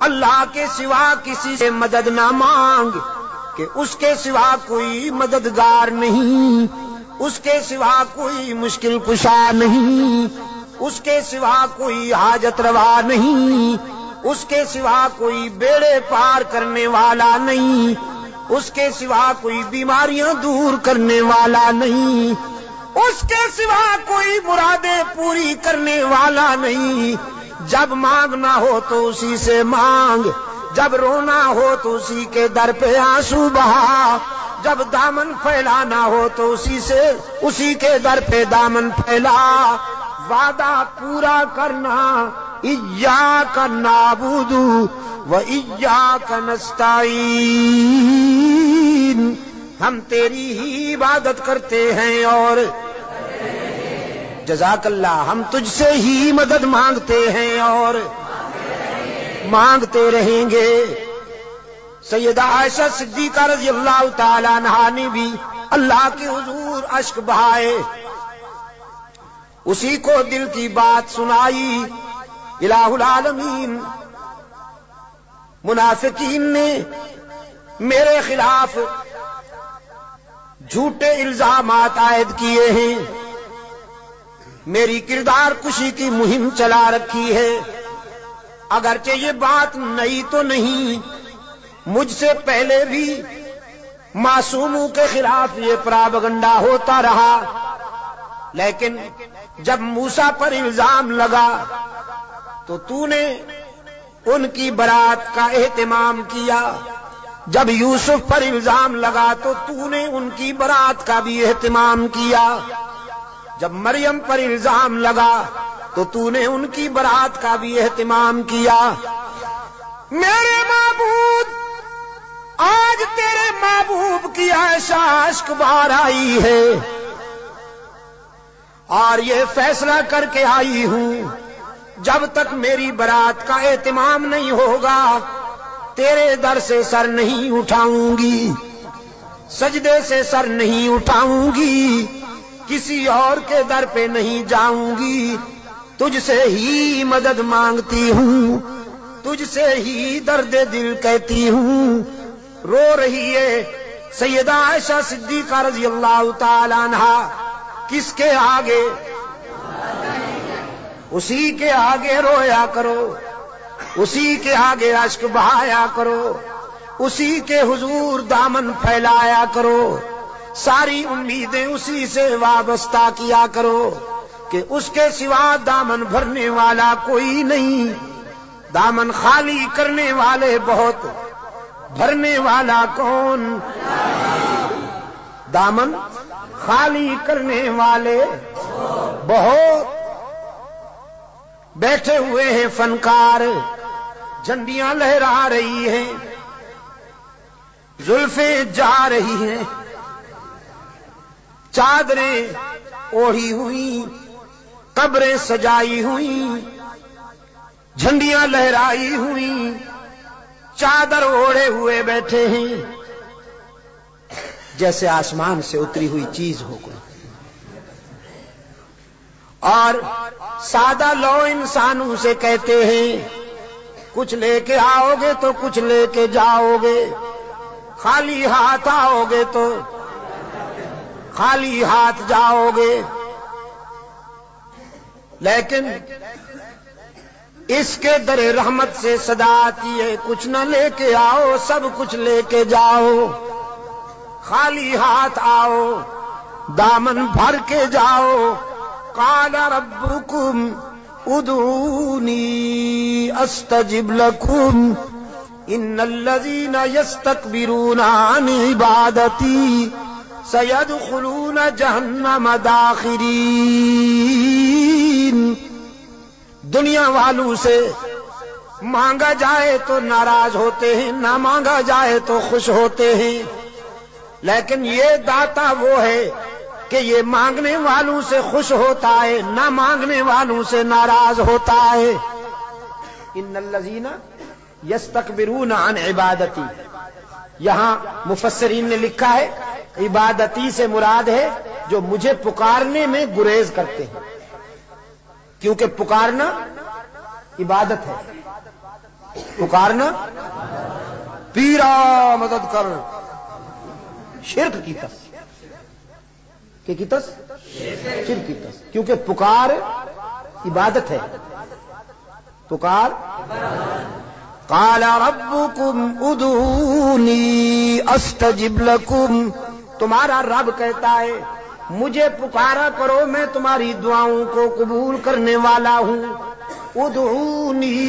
اللہ کے سوا کسی سے مدد نہ مانگ کہ اس کے سوا کوئی مددگار نہیں، اس کے سوا کوئی مشکل کشا نہیں، اس کے سوا کوئی حاجت روا نہیں، اس کے سوا کوئی بیڑے پار کرنے والا نہیں، اس کے سوا کوئی بیماریاں دور کرنے والا نہیں، اس کے سوا کوئی مرادیں پوری کرنے والا نہیں۔ جب مانگنا ہو تو اسی سے مانگ، جب رونا ہو تو اسی کے در پہ آنسو بہا، جب دامن پھیلانا ہو تو اسی کے در پہ دامن پھیلا۔ وعدہ پورا کرنا، ایاک نعبد و ایاک نستعین، ہم تیری ہی عبادت کرتے ہیں اور جزاک اللہ، ہم تجھ سے ہی مدد مانگتے ہیں اور مانگتے رہیں گے۔ سیدہ عائشہ صدیقہ رضی اللہ تعالی عنہا نے بھی اللہ کے حضور اشک بہائے، اسی کو دل کی بات سنائی۔ الہ العالمین، منافقین نے میرے خلاف جھوٹے الزامات عائد کیے ہیں، میری کردار کشی کی مہم چلا رکھی ہے۔ اگرچہ یہ بات نئی تو نہیں، مجھ سے پہلے بھی معصوموں کے خلاف یہ پراپگنڈا ہوتا رہا، لیکن جب موسیٰ پر الزام لگا تو نے ان کی برات کا اہتمام کیا، جب یوسف پر الزام لگا تو نے ان کی برات کا بھی اہتمام کیا، جب مریم پر الزام لگا تو نے ان کی برات کا بھی اہتمام کیا۔ میرے معبود، آج تیرے محبوب کی عائشہ اشک بار آئی ہے اور یہ فیصلہ کر کے آئی ہوں، جب تک میری برات کا اہتمام نہیں ہوگا تیرے در سے سر نہیں اٹھاؤں گی، سجدے سے سر نہیں اٹھاؤں گی، کسی اور کے در پہ نہیں جاؤں گی، تجھ سے ہی مدد مانگتی ہوں، تجھ سے ہی درد دل کہتی ہوں۔ رو رہی ہے سیدہ عائشہ صدیقہ رضی اللہ تعالی عنہا، کس کے آگے؟ اسی کے آگے رویا کرو، اسی کے آگے اشک بہایا کرو، اسی کے حضور دامن پھیلایا کرو، ساری امیدیں اسی سے وابستہ کیا کرو کہ اس کے سوا دامن بھرنے والا کوئی نہیں، دامن خالی کرنے والے بہت، بھرنے والا کون؟ دامن خالی کرنے والے بہت۔ بیٹھے ہوئے ہیں فنکار، جھنڈیاں لہرا رہی ہیں، زلفیں جا رہی ہیں، چادریں اوڑھی ہوئی، قبریں سجائی ہوئی، جھنڈیاں لہرائی ہوئی، چادر اوڑھے ہوئے بیٹھے ہیں، جیسے آسمان سے اتری ہوئی چیز ہو کوئی، اور سادہ لو انسانوں سے کہتے ہیں کچھ لے کے آؤ گے تو کچھ لے کے جاؤ گے، خالی ہاتھ آؤ گے تو خالی ہاتھ جاؤ گے، لیکن اس کے در رحمت سے صدا آتی ہے کچھ نہ لے کے آؤ، سب کچھ لے کے جاؤ، خالی ہاتھ آؤ، دامن بھر کے جاؤ۔ قال ربکم ادعونی استجب لکم ان الذین یستکبرون عن عبادتی سیدخلون جہنم داخرین۔ دنیا والوں سے مانگا جائے تو ناراض ہوتے ہیں، نہ مانگا جائے تو خوش ہوتے ہیں، لیکن یہ داتا وہ ہے کہ یہ مانگنے والوں سے خوش ہوتا ہے، نہ مانگنے والوں سے ناراض ہوتا ہے۔ ان الذین یستکبرون عن عبادتی، یہاں مفسرین نے لکھا ہے عبادتی سے مراد ہے جو مجھے پکارنے میں گریز کرتے ہیں، کیونکہ پکارنا عبادت ہے، پکارنا پیرا مدد کر، شرک کی تس کی تس شرک کی تس، کیونکہ پکار عبادت ہے، پکار قال ربکم ادعونی استجب لکم، تمہارا رب کہتا ہے مجھے پکارا کرو میں تمہاری دعاؤں کو قبول کرنے والا ہوں، ادعونی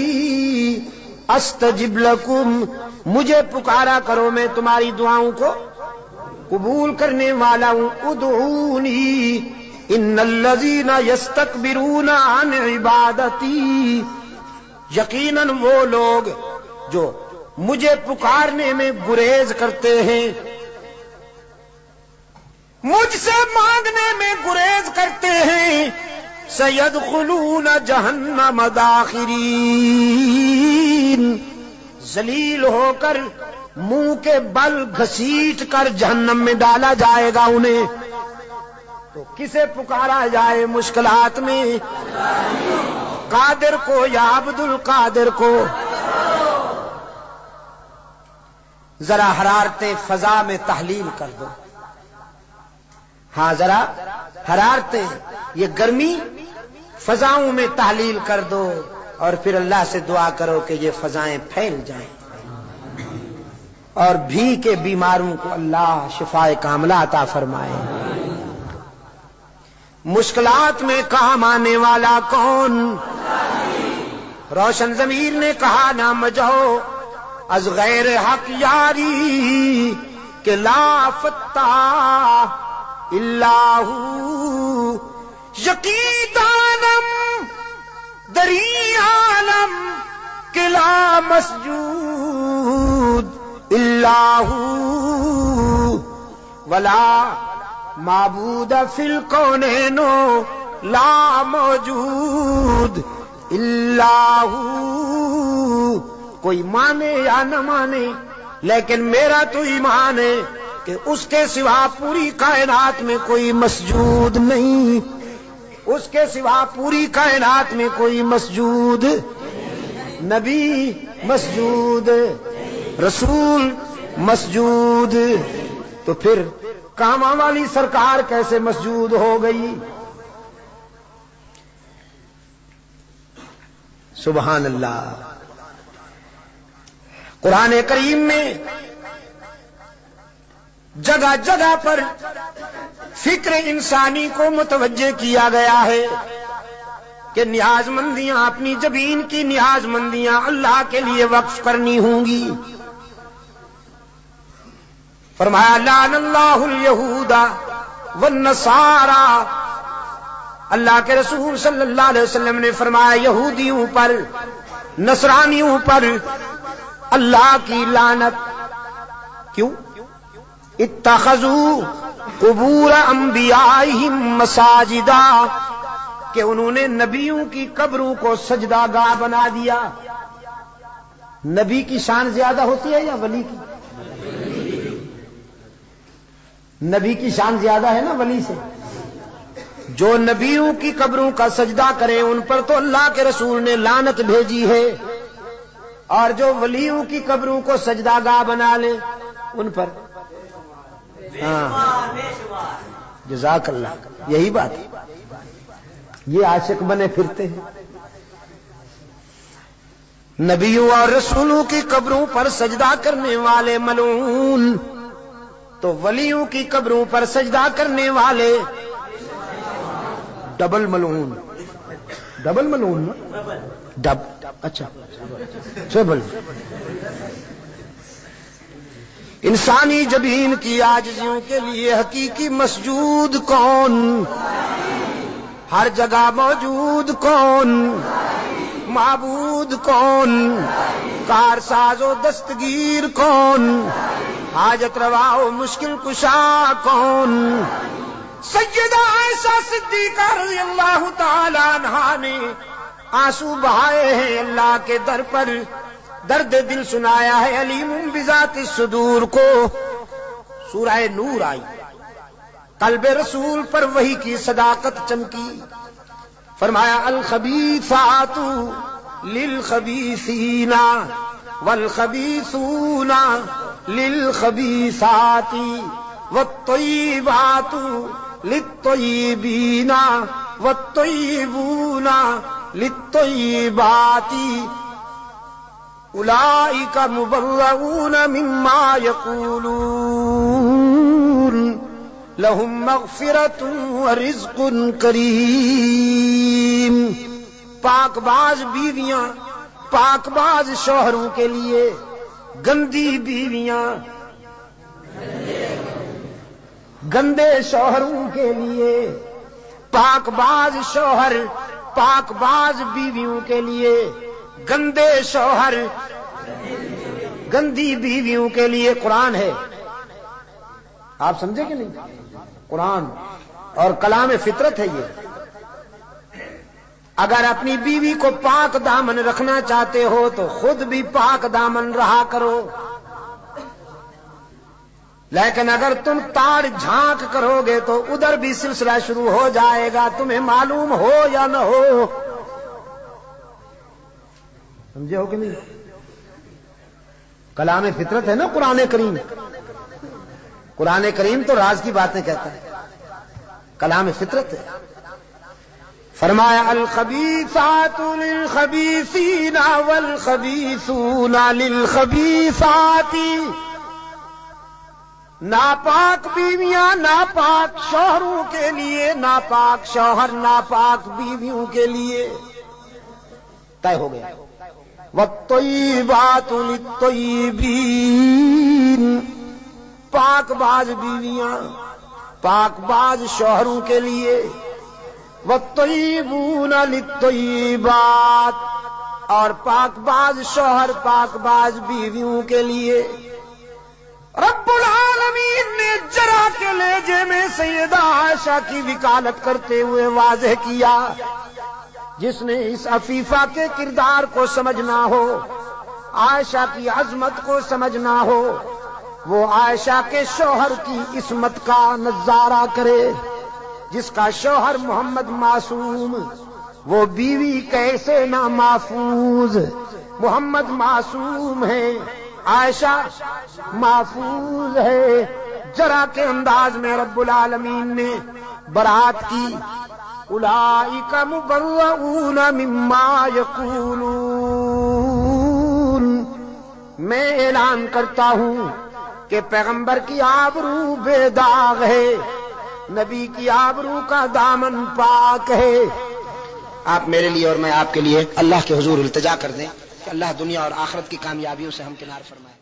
استجب لکم، مجھے پکارا کرو میں تمہاری دعاؤں کو قبول کرنے والا ہوں، ادعونی ان الذین یستکبرون عن عبادتی، یقیناً وہ لوگ جو مجھے پکارنے میں گریز کرتے ہیں، مجھ سے مانگنے میں گریز کرتے ہیں، سیدخلون جہنم داخرین، ذلیل ہو کر منہ کے بل گھسیٹ کر جہنم میں ڈالا جائے گا انہیں۔ تو کسے پکارا جائے مشکلات میں؟ قادر کو یا عبد القادر کو؟ ذرا حرارتیں فضا میں تحلیل کر دو، ہاں ذرا حرارتیں، یہ گرمی فضاؤں میں تحلیل کر دو، اور پھر اللہ سے دعا کرو کہ یہ فضائیں پھیل جائیں اور بھی کے بیماروں کو اللہ شفائے کاملہ عطا فرمائے۔ مشکلات میں کام آنے والا کون؟ روشن ضمیر نے کہا نہ مجھو از غیر حق یاری کہ لا فتح الا ہو، یقین دانم دری عالم کہ لا مسجود الا ہو، ولا معبود فی الکونین لا موجود الا ہو، کوئی مانے یا نہ مانے لیکن میرا تو ایمان ہے کہ اس کے سوا پوری کائنات میں کوئی مسجود نہیں، اس کے سوا پوری کائنات میں کوئی مسجود، نبی مسجود، رسول مسجود، تو پھر کاماں والی سرکار کیسے مسجود ہو گئی؟ سبحان اللہ۔ قرآن کریم میں جگہ جگہ پر فکر انسانی کو متوجہ کیا گیا ہے کہ نیاز مندیاں، اپنی جبین کی نیاز مندیاں اللہ کے لیے وقف کرنی ہوں گی۔ فرمایا لعن اللہ الیہود والنصارى، اللہ کے رسول صلی اللہ علیہ وسلم نے فرمایا یہودیوں پر، نصرانیوں پر اللہ کی لعنت۔ کیوں؟ اتخذوا قبور انبیائہم مساجدا، کہ انہوں نے نبیوں کی قبروں کو سجدہ گاہ بنا دیا۔ نبی کی شان زیادہ ہوتی ہے یا ولی کی؟ نبی کی شان زیادہ ہے نا ولی سے۔ جو نبیوں کی قبروں کا سجدہ کریں ان پر تو اللہ کے رسول نے لعنت بھیجی ہے، اور جو ولیوں کی قبروں کو سجدہ گاہ بنا لے ان پر، ہاں جزاک اللہ، یہی بات ہے، یہ عاشق بنے پھرتے ہیں۔ نبیوں اور رسولوں کی قبروں پر سجدہ کرنے والے ملعون، تو ولیوں کی قبروں پر سجدہ کرنے والے ڈبل ملعون۔ ڈبل ملعون نا؟ ڈب، اچھا ٹریبل۔ انسانی جبین کی عاجزیوں کے لیے حقیقی مسجود کون؟ ہر جگہ موجود کون؟ معبود کون؟ کارساز و دستگیر کون؟ حاجت روا و مشکل کشا کون؟ سیدہ عائشہ صدیقہ رضی اللہ تعالی عنہا نے آنسو بہائے ہیں اللہ کے در پر، درد دل سنایا ہے علیم بذات الصدور کو۔ سورہ نور آئی، قلب رسول پر وحی کی صداقت چمکی، فرمایا الخبیثات للخبيثين والخبيثون للخبيثات والطيبات للطيبين والطيبون للطيبات أولئك مبرؤون مما يقولون لهم مغفرة ورزق کریم. پاک باز بیویاں پاک باز شوہروں کے لیے، گندی بیویاں گندے شوہروں کے لیے، پاک باز شوہر پاک باز بیویوں کے لیے، گندے شوہر گندی بیویوں کے لیے قرآن ہے. آپ سمجھے کہ نہیں؟ قرآن اور کلام فطرت ہے یہ. اگر اپنی بیوی کو پاک دامن رکھنا چاہتے ہو تو خود بھی پاک دامن رہا کرو، لیکن اگر تم تاڑ جھانک کرو گے تو ادھر بھی سلسلہ شروع ہو جائے گا، تمہیں معلوم ہو یا نہ ہو. سمجھے ہو کہ نہیں؟ کلام فطرت ہے نا قرآن کریم. قرآن کریم تو راز کی باتیں کہتا ہے، کلام فطرت ہے. فرمایا الخبیثات للخبیثین والخبیثون للخبیثات. ناپاک بیویاں ناپاک شوہروں کے لیے، ناپاک شوہر ناپاک بیویوں کے لیے. طے ہو گیا. والطیبات للطیبین. پاک باز بیویاں پاک باز شوہروں کے لیے، والطیبون للطیبات، اور پاک باز شوہر پاک باز بیویوں کے لیے. رب العالمین نے جرا کے لہجے میں سیدہ عائشہ کی وکالت کرتے ہوئے واضح کیا. جس نے اس عفیفہ کے کردار کو سمجھنا ہو، عائشہ کی عظمت کو سمجھنا ہو، وہ عائشہ کے شوہر کی عصمت کا نظارہ کرے. جس کا شوہر محمد معصوم، وہ بیوی کیسے نہ محفوظ. محمد معصوم ہے، عائشہ محفوظ ہے. جرا کے انداز میں رب العالمین نے برات کی. اولئک مبرؤون مما یقولون. میں اعلان کرتا ہوں کہ پیغمبر کی آبرو بے داغ ہے، نبی کی آبرو کا دامن پاک ہے. آپ میرے لیے اور میں آپ کے لیے اللہ کے حضور التجا کر دیں کہ اللہ دنیا اور آخرت کی کامیابیوں سے ہم کنار فرمائے.